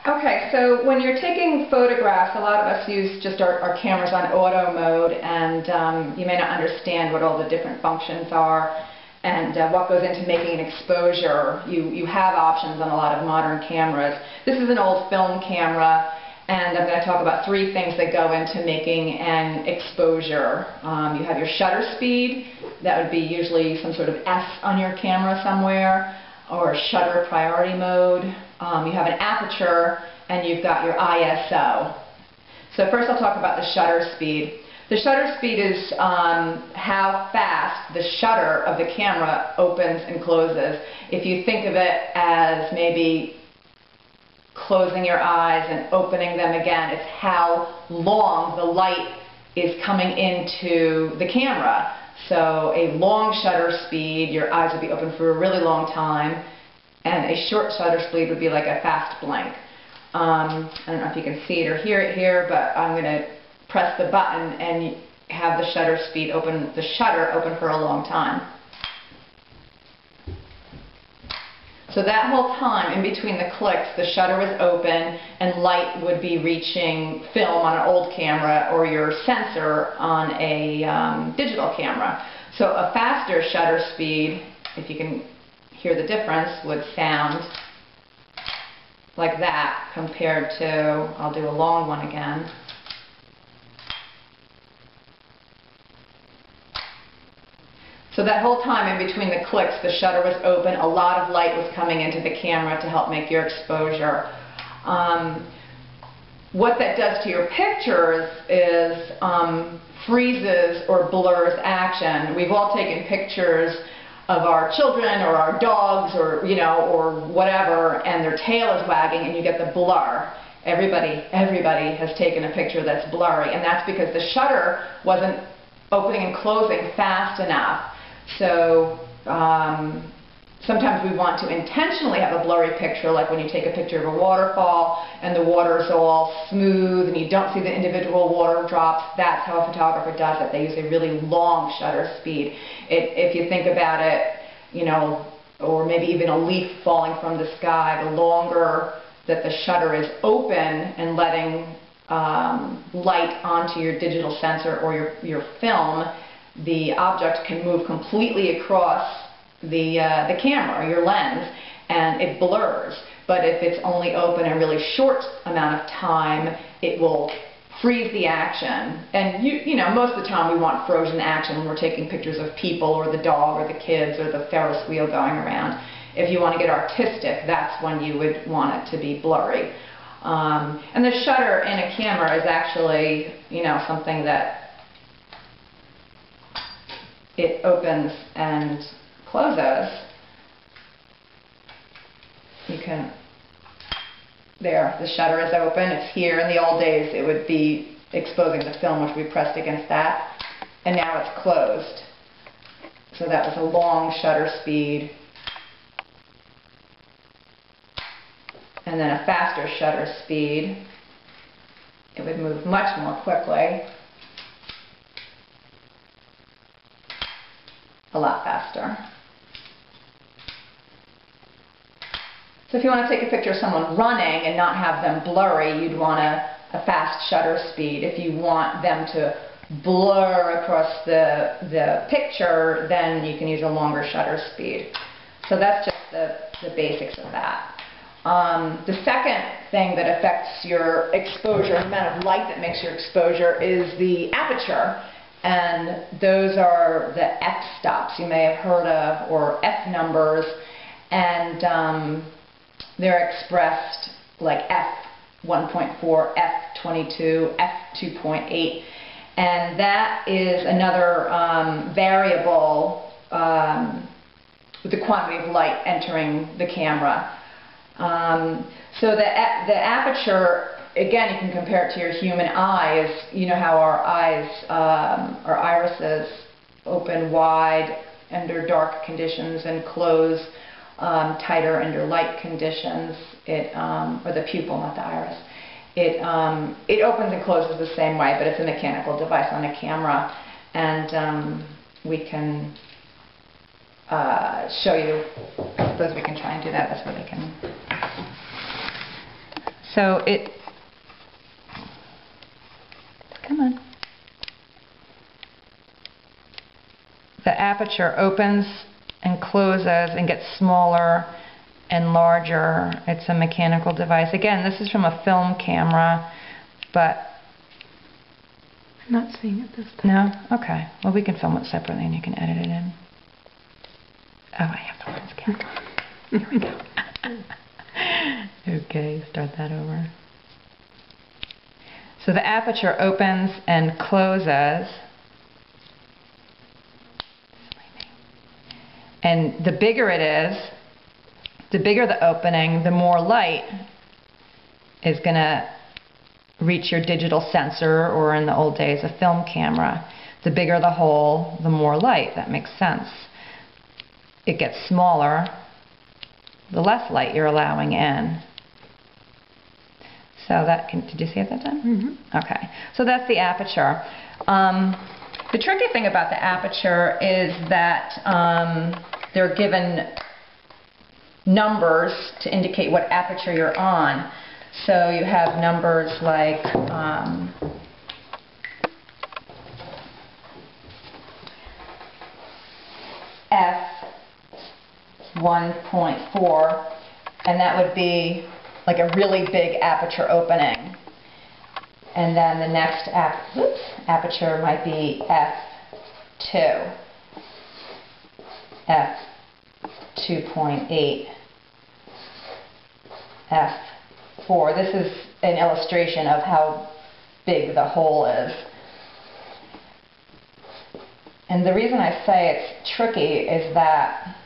Okay, so when you're taking photographs, a lot of us use just our cameras on auto mode, and you may not understand what all the different functions are and what goes into making an exposure. You have options on a lot of modern cameras. This is an old film camera, and I'm going to talk about three things that go into making an exposure. You have your shutter speed. That would be usually some sort of F on your camera somewhere, or shutter priority mode. You have an aperture, and you've got your ISO. So first I'll talk about the shutter speed. The shutter speed is how fast the shutter of the camera opens and closes. If you think of it as maybe closing your eyes and opening them again, it's how long the light is coming into the camera. So a long shutter speed, your eyes would be open for a really long time, and a short shutter speed would be like a fast blink. I don't know if you can see it or hear it here, but I'm going to press the button and have the shutter speed open, the shutter open for a long time. So that whole time in between the clicks, the shutter was open and light would be reaching film on an old camera or your sensor on a digital camera. So a faster shutter speed, if you can hear the difference, would sound like that compared to, I'll do a long one again. So that whole time in between the clicks, the shutter was open, a lot of light was coming into the camera to help make your exposure. What that does to your pictures is freezes or blurs action. We've all taken pictures of our children or our dogs or whatever, and their tail is wagging and you get the blur. Everybody has taken a picture that's blurry, and that's because the shutter wasn't opening and closing fast enough. So sometimes we want to intentionally have a blurry picture, like when you take a picture of a waterfall and the water is all smooth and you don't see the individual water drops. That's how a photographer does it. They use a really long shutter speed. If you think about it, or maybe even a leaf falling from the sky, the longer that the shutter is open and letting light onto your digital sensor or your film, the object can move completely across the camera, your lens, and it blurs. But if it's only open a really short amount of time, it will freeze the action. And most of the time we want frozen action when we're taking pictures of people or the dog or the kids or the Ferris wheel going around. If you want to get artistic, that's when you would want it to be blurry. And the shutter in a camera is actually, something that it opens and closes. There, the shutter is open, it's here. In the old days it would be exposing the film, which we pressed against that, and now it's closed. So that was a long shutter speed. And then a faster shutter speed. It would move much more quickly. A lot faster. So if you want to take a picture of someone running and not have them blurry, you'd want a fast shutter speed. If you want them to blur across the picture, then you can use a longer shutter speed. So that's just the basics of that. The second thing that affects your exposure, the amount of light that makes your exposure, is the aperture. And those are the f-stops you may have heard of, or f numbers. And they're expressed like f1.4, f22, f2.8. And that is another variable with the quantity of light entering the camera. So the aperture, again, you can compare it to your human eyes. You know how our eyes, our irises open wide under dark conditions and close tighter under light conditions. Or the pupil, not the iris. It opens and closes the same way, but it's a mechanical device on a camera. And we can show you. I suppose we can try and do that. That's where they can. So come on. The aperture opens and closes and gets smaller and larger. It's a mechanical device. Again, this is from a film camera, but I'm not seeing it this time. no? Okay. Well, we can film it separately and you can edit it in. Oh, I have the lens camera. Here we go. Okay, start that over. So the aperture opens and closes. And the bigger it is, the bigger the opening, the more light is going to reach your digital sensor, or in the old days, a film camera. The bigger the hole, the more light. That makes sense. It gets smaller, the less light you're allowing in. So that did you see it that time? Mm-hmm. Okay. So that's the aperture. The tricky thing about the aperture is that they're given numbers to indicate what aperture you're on. So you have numbers like f1.4, and that would be like a really big aperture opening. And then the next aperture might be f2, f2.8, f4. This is an illustration of how big the hole is. And the reason I say it's tricky is that,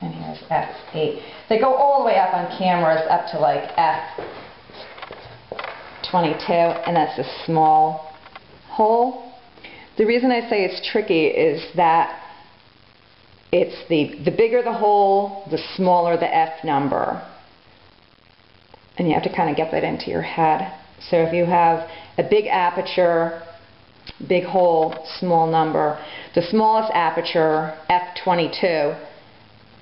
and here's f8, they go all the way up on cameras up to like f22, and that's a small hole. The reason I say it's tricky is that it's the bigger the hole, the smaller the f number. And you have to kind of get that into your head. So if you have a big aperture, big hole, small number, the smallest aperture, f22,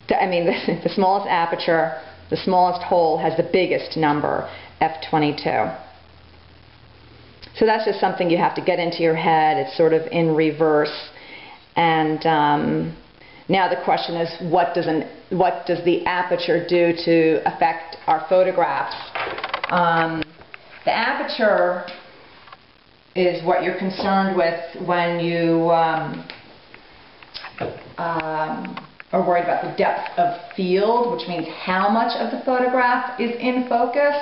the smallest aperture, the smallest hole has the biggest number, f22. So that's just something you have to get into your head. It's sort of in reverse. And now the question is, what does the aperture do to affect our photographs? The aperture is what you're concerned with when you are worried about the depth of field, which means how much of the photograph is in focus.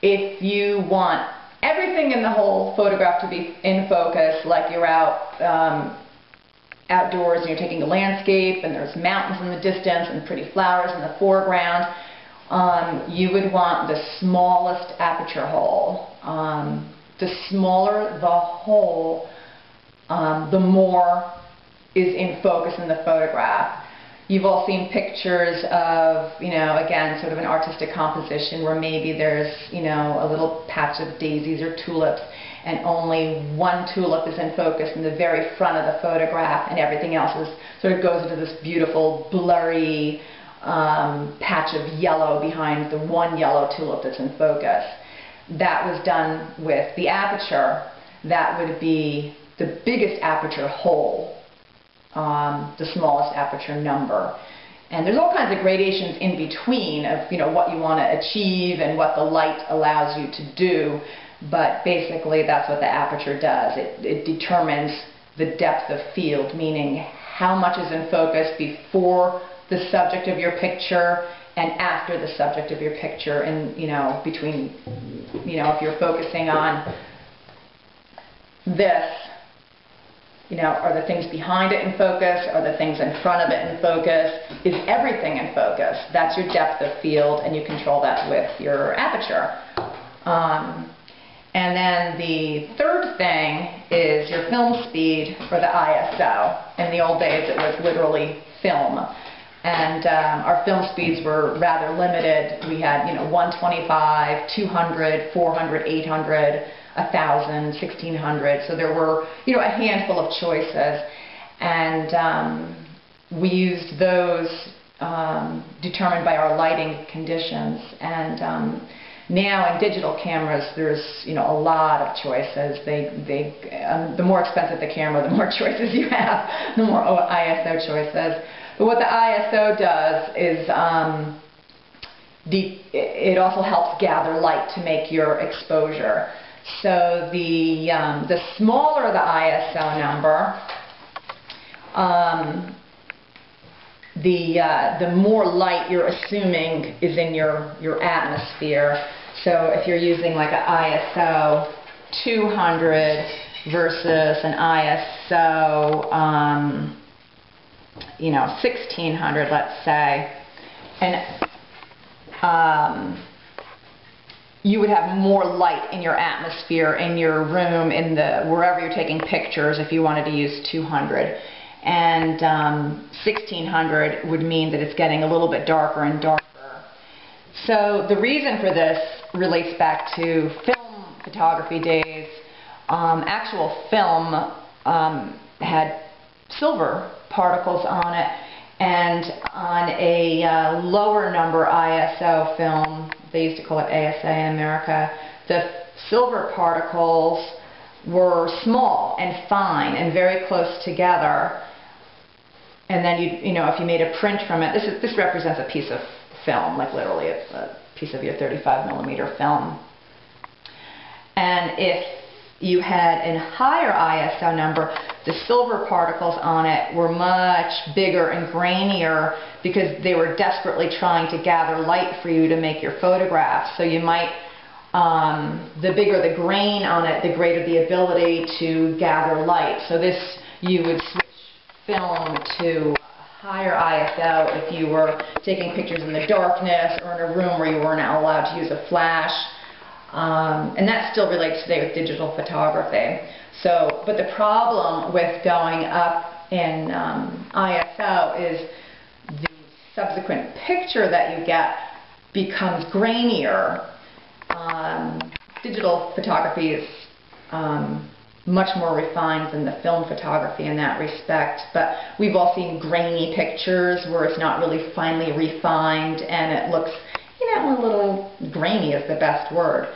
If you want everything in the whole photograph to be in focus, like you're outdoors and you're taking a landscape and there's mountains in the distance and pretty flowers in the foreground, you would want the smallest aperture hole. The smaller the hole, the more is in focus in the photograph. You've all seen pictures of, again, sort of an artistic composition where maybe there's, a little patch of daisies or tulips, and only one tulip is in focus in the very front of the photograph, and everything else sort of goes into this beautiful, blurry patch of yellow behind the one yellow tulip that's in focus. That was done with the aperture. That would be the biggest aperture hole, the smallest aperture number. And there's all kinds of gradations in between of what you want to achieve and what the light allows you to do. But basically that's what the aperture does. It determines the depth of field, meaning how much is in focus before the subject of your picture and after the subject of your picture, and between, if you're focusing on this, are the things behind it in focus? Are the things in front of it in focus? Is everything in focus? That's your depth of field, and you control that with your aperture. And then the third thing is your film speed, or the ISO. In the old days, it was literally film. And our film speeds were rather limited. We had, 125, 200, 400, 800, 1,000, 1,600. So there were, a handful of choices. And we used those determined by our lighting conditions. And now in digital cameras, there's a lot of choices. The more expensive the camera, the more choices you have, the more ISO choices. But what the ISO does is it also helps gather light to make your exposure. So the smaller the ISO number, the more light you're assuming is in your atmosphere. So if you're using like an ISO 200 versus an ISO 1600, let's say, and you would have more light in your atmosphere, in your room, wherever you're taking pictures if you wanted to use 200. And 1600 would mean that it's getting a little bit darker and darker. So the reason for this relates back to film photography days. Actual film had silver particles on it, and on a lower number ISO film, they used to call it ASA in America, the silver particles were small and fine and very close together. And then if you made a print from it, this represents a piece of film, like literally a piece of your 35mm film. And if you had a higher ISO number, the silver particles on it were much bigger and grainier because they were desperately trying to gather light for you to make your photographs. So you might, the bigger the grain on it, the greater the ability to gather light. So you would switch film to higher ISO if you were taking pictures in the darkness or in a room where you weren't allowed to use a flash. And that still relates today with digital photography. But the problem with going up in ISO is the subsequent picture that you get becomes grainier. Digital photography is much more refined than the film photography in that respect, but we've all seen grainy pictures where it's not really finely refined and it looks, a little grainy is the best word.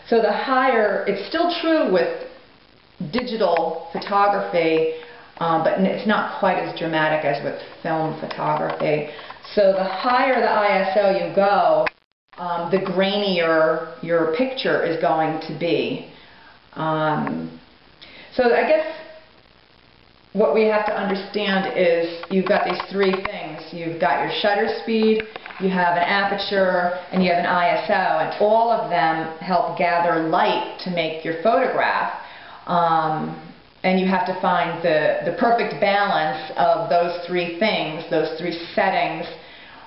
So the higher, it's still true with digital photography, but it's not quite as dramatic as with film photography. So the higher the ISO you go, the grainier your picture is going to be. So I guess what we have to understand is you've got these three things. You've got your shutter speed, you have an aperture, and you have an ISO, and all of them help gather light to make your photograph. And you have to find the perfect balance of those three things, those three settings,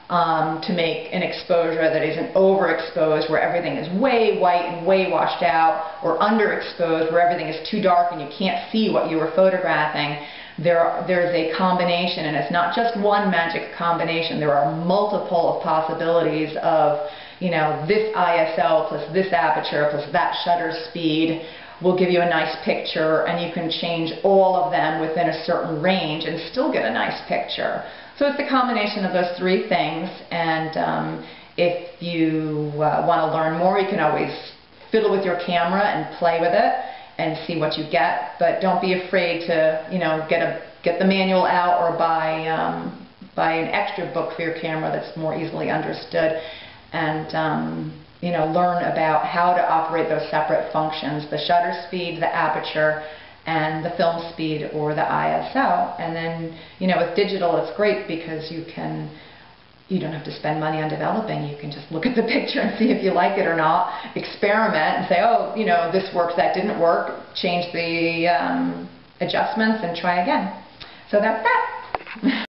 to make an exposure that isn't overexposed, where everything is way white and way washed out, or underexposed, where everything is too dark and you can't see what you were photographing. There's a combination, and it's not just one magic combination. There are multiple possibilities of, this ISO plus this aperture plus that shutter speed will give you a nice picture, and you can change all of them within a certain range and still get a nice picture. So it's the combination of those three things, and if you want to learn more, you can always fiddle with your camera and play with it and see what you get, but don't be afraid to get the manual out or buy an extra book for your camera that's more easily understood, and learn about how to operate those separate functions, the shutter speed, the aperture, and the film speed or the ISO. And then, with digital it's great because you don't have to spend money on developing. You can just look at the picture and see if you like it or not, experiment and say, oh, this works, that didn't work, change the adjustments and try again. So that's that.